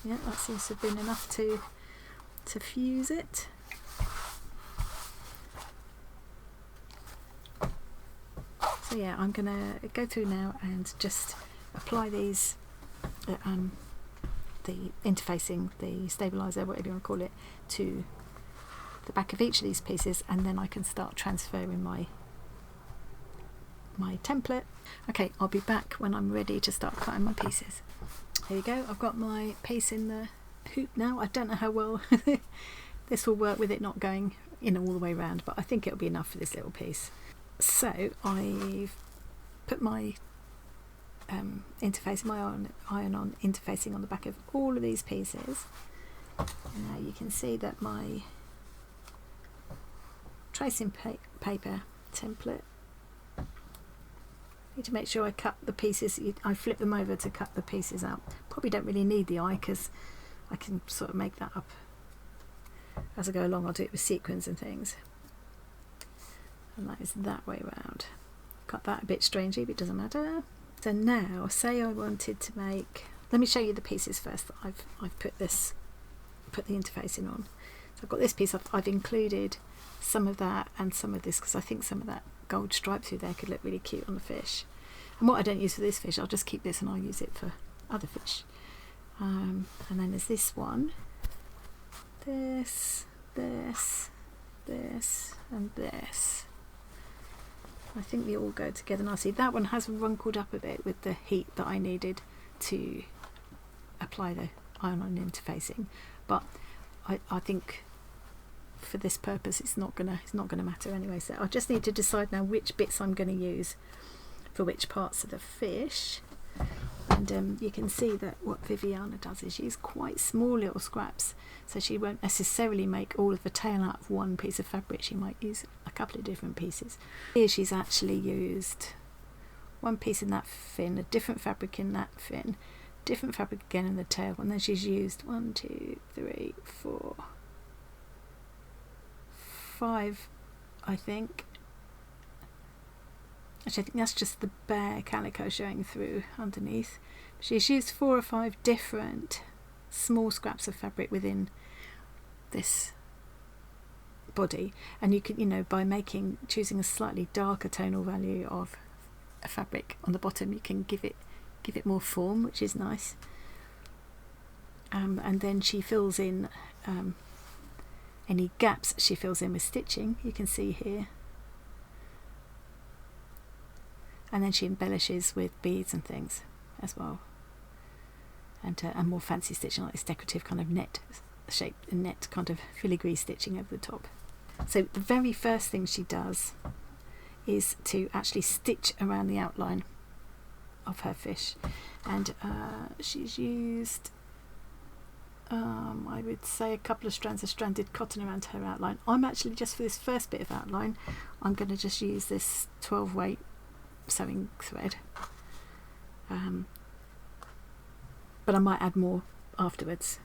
Yeah, that seems to have been enough to fuse it. So yeah, I'm gonna go through now and just apply these the interfacing, the stabiliser, whatever you want to call it, to the back of each of these pieces, and then I can start transferring my template. Okay, I'll be back when I'm ready to start cutting my pieces. Here we go, I've got my piece in the hoop now. I don't know how well this will work with it not going all the way around, but I think it'll be enough for this little piece. So I've put my interface, my iron-on interfacing on the back of all of these pieces. And now you can see that my tracing paper template, I need to make sure I cut the pieces, I flip them over to cut the pieces out. Probably don't really need the eye because I can sort of make that up as I go along. I'll do it with sequins and things. And that is that way around. Cut that a bit strangely, but it doesn't matter. So now, say I wanted to make, let me show you the pieces first that I've put the interfacing on. So I've got this piece, I've included some of that and some of this because I think some of that gold stripe through there could look really cute on the fish. And what I don't use for this fish, I'll just keep this and I'll use it for other fish. And then there's this one, this, and this. I think they all go together nicely. That one has wrinkled up a bit with the heat that I needed to apply the iron-on interfacing, but I think for this purpose it's not gonna matter anyway. So I just need to decide now which bits I'm going to use for which parts of the fish. And you can see that what Viviana does is use quite small little scraps, so she won't necessarily make all of the tail out of one piece of fabric. She might use a couple of different pieces. Here she's actually used one piece in that fin, a different fabric in that fin, different fabric again in the tail, and then she's used 1, 2, 3, 4, 5, I think. Actually, I think that's just the bare calico showing through underneath. She's used 4 or 5 different small scraps of fabric within this body, and you can, by choosing a slightly darker tonal value of a fabric on the bottom, you can give it more form, which is nice. And then she fills in any gaps she fills in with stitching, you can see here. And then she embellishes with beads and things as well, and more fancy stitching like this decorative kind of net shape, net kind of filigree stitching over the top. So the very first thing she does is to actually stitch around the outline of her fish, and she's used I would say a couple of strands of stranded cotton around her outline. I'm actually, just for this first bit of outline, I'm going to just use this 12 weight sewing thread, but I might add more afterwards.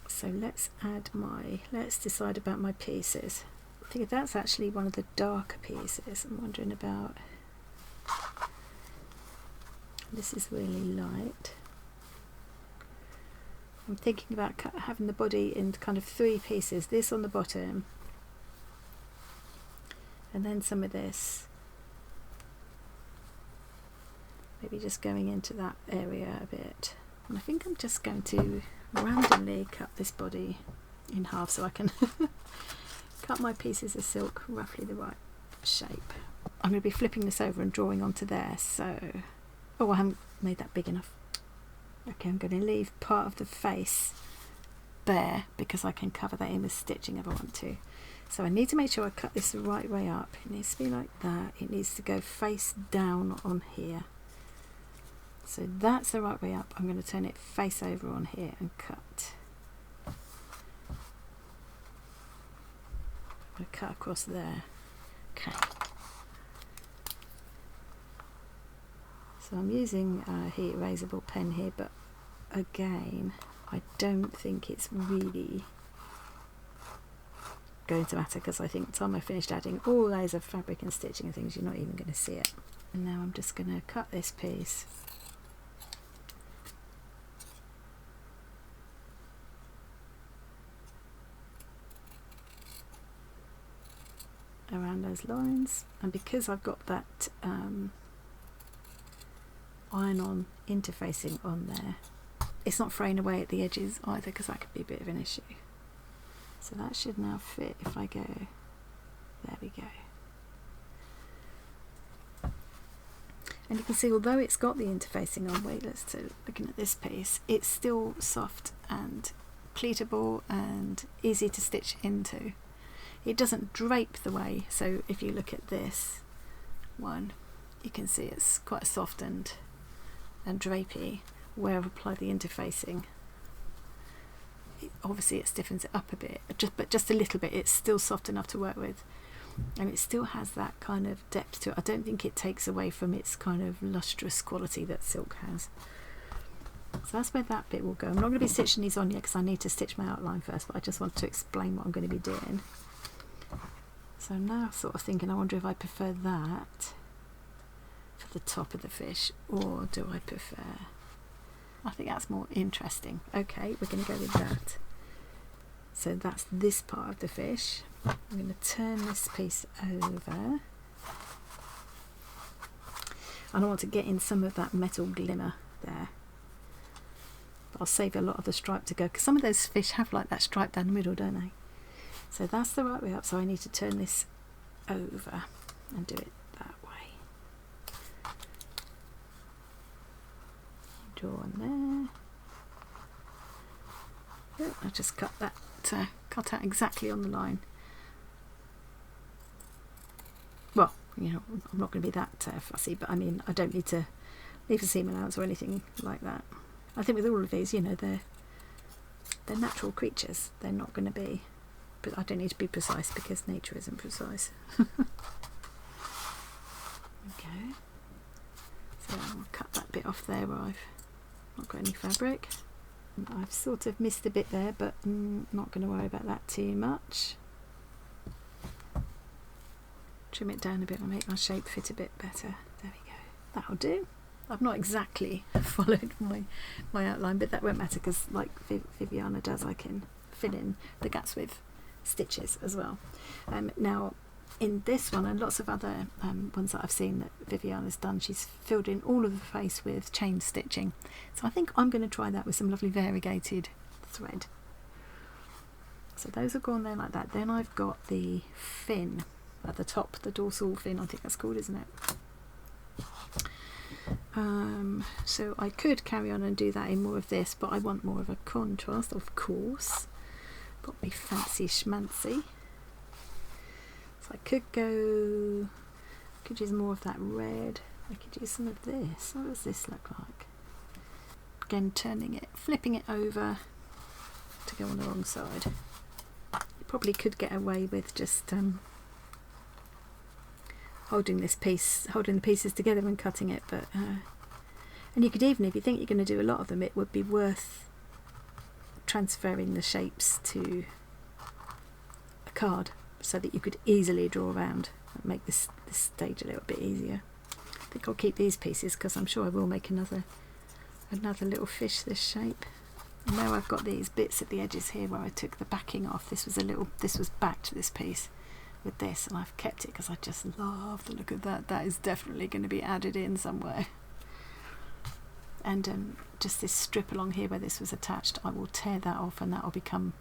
So let's decide about my pieces. I think that's actually one of the darker pieces. I'm wondering about, this is really light. I'm thinking about having the body in kind of 3 pieces, this on the bottom, and then some of this, maybe just going into that area a bit. And I think I'm just going to randomly cut this body in half so I can cut my pieces of silk roughly the right shape. I'm going to be flipping this over and drawing onto there, so I haven't made that big enough. Okay, I'm going to leave part of the face bare because I can cover that in with stitching if I want to. So I need to make sure I cut this the right way up. It needs to be like that. It needs to go face down on here. So that's the right way up. I'm going to turn it face over on here and cut. I'm going to cut across there. Okay. So I'm using a heat erasable pen here, but again, I don't think it's really going to matter because I think by the time I finished adding all layers of fabric and stitching and things, you're not even going to see it. And now I'm just going to cut this piece. Around those lines, and because I've got that iron-on interfacing on there, it's not fraying away at the edges either, because that could be a bit of an issue. So that should now fit if I go, there we go. And you can see, although it's got the interfacing on, wait, let's do, looking at this piece, it's still soft and pleatable and easy to stitch into. It doesn't drape the way, so if you look at this one, you can see it's quite soft and drapey. Where I've applied the interfacing, obviously it stiffens it up a bit, but just a little bit. It's still soft enough to work with, and it still has that kind of depth to it. I don't think it takes away from its kind of lustrous quality that silk has. So that's where that bit will go. I'm not going to be stitching these on yet because I need to stitch my outline first, but I just want to explain what I'm going to be doing. So now I'm sort of thinking, I wonder if I prefer that for the top of the fish, or do I prefer, I think that's more interesting. Okay, we're going to go with that. So that's this part of the fish. I'm going to turn this piece over, and I want to get in some of that metal glimmer there. I'll save a lot of the stripe to go, because some of those fish have like that stripe down the middle, don't they? So that's the right way up, so I need to turn this over and do it that way. Draw on there. Oh, I just cut that, cut out exactly on the line. Well, you know, I'm not going to be that fussy, but I mean, I don't need to leave a seam allowance or anything like that. I think with all of these, you know, they're natural creatures. They're not going to be, but I don't need to be precise because nature isn't precise. Okay. So I'll cut that bit off there where I've not got any fabric. I've sort of missed a bit there, but not going to worry about that too much. Trim it down a bit and make my shape fit a bit better. There we go. That'll do. I've not exactly followed my outline, but that won't matter because, like Viviana does, I can fill in the gaps with stitches as well. Now, in this one and lots of other ones that I've seen that Viviana's done, she's filled in all of the face with chain stitching. So I think I'm going to try that with some lovely variegated thread. So those have gone there like that. Then I've got the fin at the top, the dorsal fin, I think that's called, isn't it? So I could carry on and do that in more of this, but I want more of a contrast, of course. Got me fancy schmancy. So I could use more of that red. I could use some of this. What does this look like? Again, turning it, flipping it over to go on the wrong side. You probably could get away with just holding the pieces together and cutting it, but and you could even, if you think you're going to do a lot of them, it would be worth transferring the shapes to a card so that you could easily draw around and make this stage a little bit easier. I think I'll keep these pieces because I'm sure I will make another little fish this shape. And now I've got these bits at the edges here where I took the backing off. This was backed, this piece, with this, and I've kept it because I just love the look of that. That is definitely going to be added in somewhere. And just this strip along here where this was attached, I will tear that off and that will become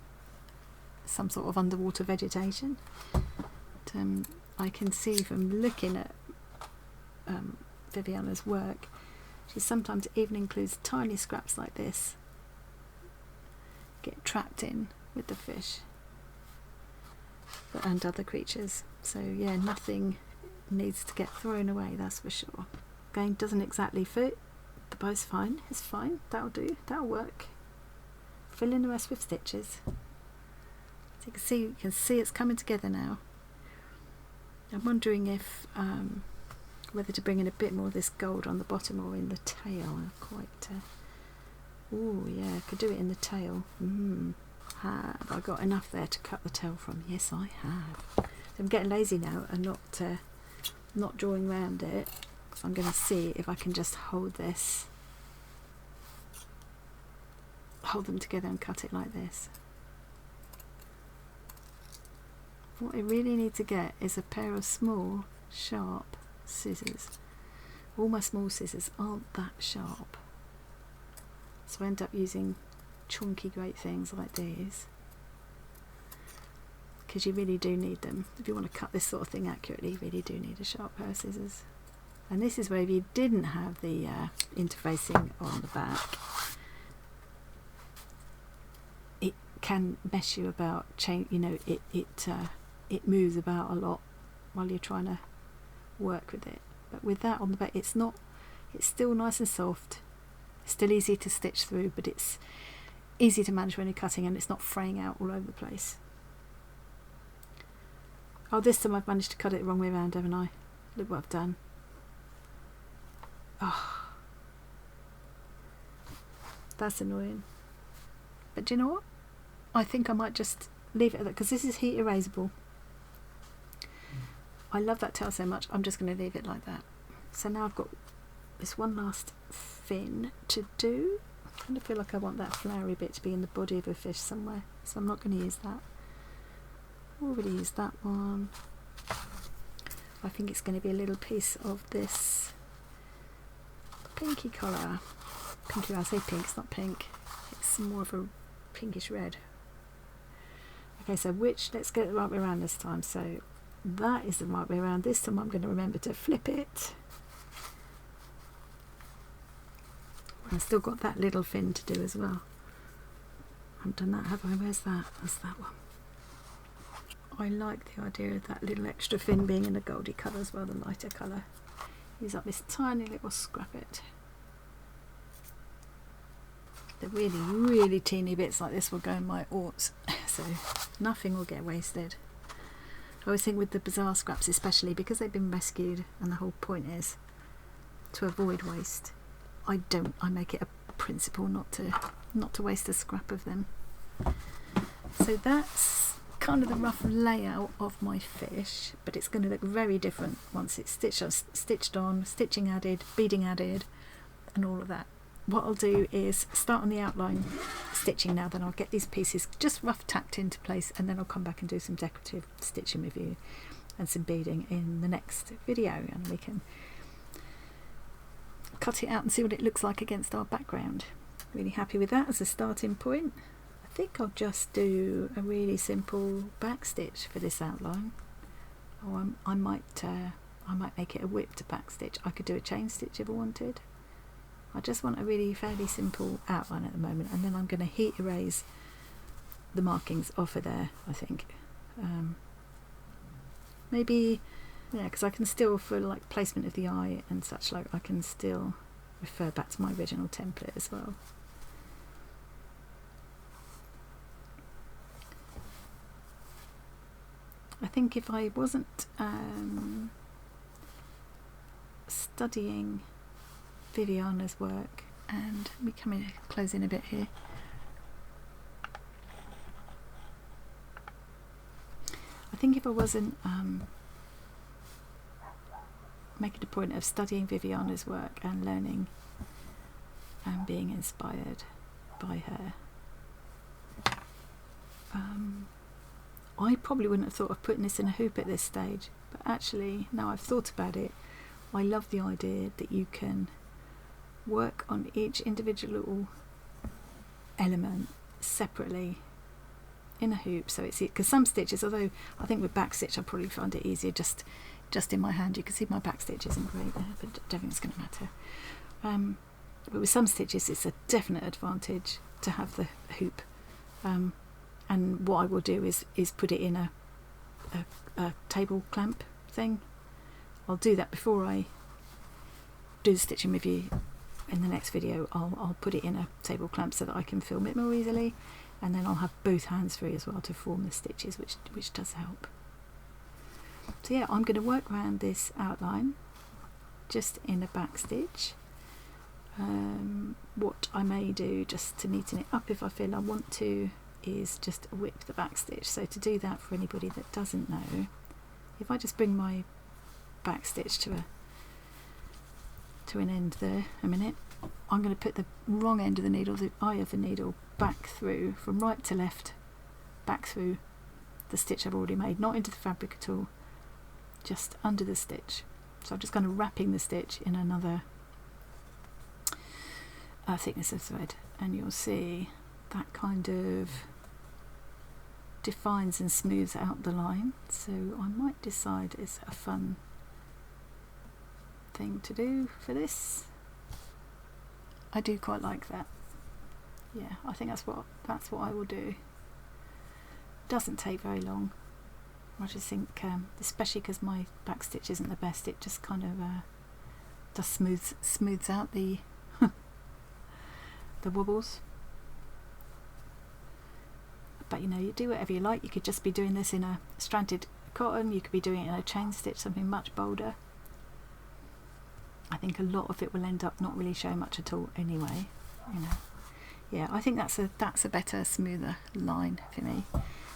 some sort of underwater vegetation. But, I can see from looking at Viviana's work, she sometimes even includes tiny scraps like this get trapped in with the fish and other creatures. So yeah, nothing needs to get thrown away, that's for sure. Again, doesn't exactly fit. The bow's fine, it's fine, that'll do, that'll work. Fill in the rest with stitches. So you can see it's coming together now. I'm wondering if whether to bring in a bit more of this gold on the bottom or in the tail. Oh yeah, I could do it in the tail. Have I got enough there to cut the tail from? Yes, I have. So I'm getting lazy now and not drawing around it. So I'm going to see if I can just hold them together and cut it like this. What I really need to get is a pair of small, sharp scissors. All my small scissors aren't that sharp, so I end up using chunky great things like these. because you really do need them. If you want to cut this sort of thing accurately, you really do need a sharp pair of scissors. And this is where if you didn't have the interfacing on the back, it can mess you about. You know, it moves about a lot while you're trying to work with it. But with that on the back, it's still nice and soft. It's still easy to stitch through, but it's easy to manage when you're cutting, and it's not fraying out all over the place. Oh, this time I've managed to cut it the wrong way around, haven't I? Look what I've done. Oh, that's annoying. But do you know what? I think I might just leave it at that, because this is heat erasable. I love that tail so much, I'm just going to leave it like that. So now I've got this one last fin to do. I kind of feel like I want that flowery bit to be in the body of a fish somewhere, so I'm not going to use that. Already used that one. I think it's going to be a little piece of this pinky colour. Pinky, I say pink, it's not pink. It's more of a pinkish red. Okay, so let's get it the right way around this time. So that is the right way around. This time I'm going to remember to flip it. I've still got that little fin to do as well. I haven't done that, have I? Where's that? That's that one. I like the idea of that little extra fin being in a goldy colour as well, the lighter colour. Use up this tiny little scrappet. The really, really teeny bits like this will go in my orts, so nothing will get wasted. I always think with the Bazaar scraps, especially because they've been rescued, and the whole point is to avoid waste. I make it a principle not to waste a scrap of them. So that's kind of the rough layout of my fish, but it's going to look very different once it's stitched on, stitching added, beading added, and all of that. What I'll do is start on the outline stitching now, then I'll get these pieces just rough tacked into place, and then I'll come back and do some decorative stitching with you and some beading in the next video, and we can cut it out and see what it looks like against our background. Really happy with that as a starting point. I think I'll just do a really simple back stitch for this outline, or I might make it a whipped back stitch. I could do a chain stitch if I wanted. I just want a really fairly simple outline at the moment, and then I'm going to heat erase the markings off of there, I think. Maybe, yeah, because I can still, for like placement of the eye and such, like I can still refer back to my original template as well. I think if I wasn't studying Viviana's work, and we come in, close in a bit here. I think if I wasn't making a point of studying Viviana's work and learning and being inspired by her, I probably wouldn't have thought of putting this in a hoop at this stage. But actually, now I've thought about it, I love the idea that you can work on each individual element separately in a hoop. So it's, because some stitches, although I think with back stitch I'll probably find it easier just in my hand. You can see my back stitch isn't great there, but I don't think it's going to matter. But with some stitches it's a definite advantage to have the hoop, and what I will do is put it in a table clamp thing. I'll do that before I do the stitching with you. In the next video I'll put it in a table clamp so that I can film it more easily, and then I'll have both hands free as well to form the stitches, which does help. So yeah, I'm going to work around this outline just in a back stitch. What I may do just to neaten it up if I feel I want to is just whip the back stitch. So to do that, for anybody that doesn't know, if I just bring my back stitch to an end there a minute, I'm going to put the wrong end of the needle, the eye of the needle, back through from right to left, back through the stitch I've already made, not into the fabric at all, just under the stitch. So I'm just kind of wrapping the stitch in another thickness of thread, and you'll see that kind of defines and smooths out the line, so I might decide it's a fun thing to do for this. I do quite like that. Yeah, I think that's what I will do. Doesn't take very long. I just think, especially because my back stitch isn't the best, it just kind of just smooths out the the wobbles. But you know, you do whatever you like. You could just be doing this in a stranded cotton, you could be doing it in a chain stitch, something much bolder. I think a lot of it will end up not really showing much at all anyway, you know. Yeah, I think that's a better, smoother line for me.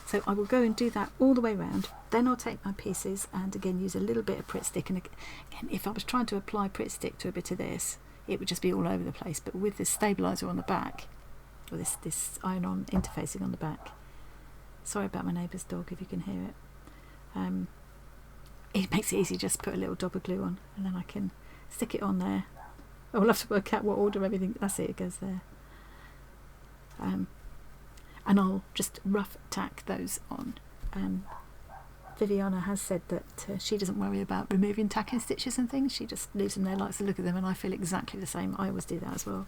So I will go and do that all the way around. Then I'll take my pieces and again use a little bit of Pritt stick. And again, if I was trying to apply Pritt stick to a bit of this, it would just be all over the place. But with this stabiliser on the back, or this iron-on interfacing on the back, sorry about my neighbour's dog if you can hear it. It makes it easy, just put a little dab of glue on and then I can stick it on there. I'll have to work out what order everything, that's it goes there. And I'll just rough tack those on. Viviana has said that she doesn't worry about removing tacking stitches and things, she just leaves them there, likes the look of them, and I feel exactly the same. I always do that as well.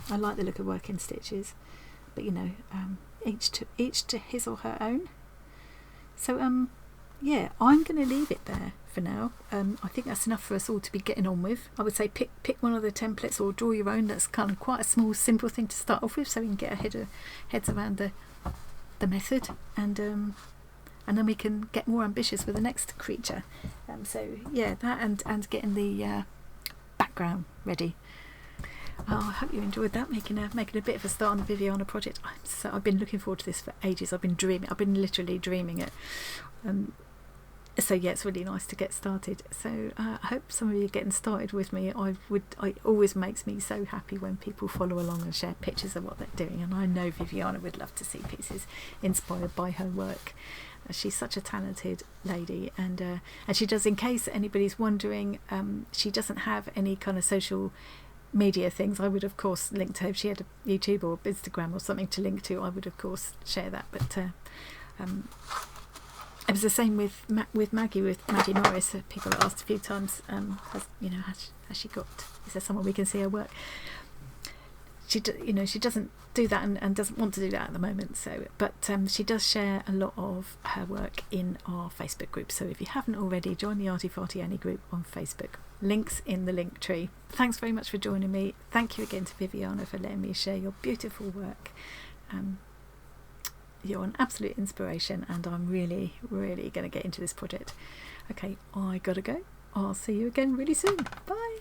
I like the look of working stitches, but you know, each to his or her own. So yeah, I'm going to leave it there for now. I think that's enough for us all to be getting on with. I would say pick one of the templates or draw your own. That's kind of quite a small, simple thing to start off with, so we can get our heads around the method, and then we can get more ambitious with the next creature. So yeah, that and getting the background ready. Oh, I hope you enjoyed that, making a bit of a start on the Viviana project. I've been looking forward to this for ages. I've been literally dreaming it. So yeah, it's really nice to get started. So I hope some of you are getting started with me. It always makes me so happy when people follow along and share pictures of what they're doing, and I know Viviana would love to see pieces inspired by her work. She's such a talented lady, and she does, in case anybody's wondering, she doesn't have any kind of social media things. I would of course link to her. If she had a YouTube or Instagram or something to link to, I would of course share that, but it was the same with Maggie Norris. People have asked a few times, has she got, is there someone we can see her work? She doesn't do that and doesn't want to do that at the moment. So, but she does share a lot of her work in our Facebook group. So if you haven't already, join the Arty Farty Annie group on Facebook. Links in the link tree. Thanks very much for joining me. Thank you again to Viviana for letting me share your beautiful work. You're an absolute inspiration, and I'm really, really going to get into this project. Okay, I gotta go. I'll see you again really soon. Bye.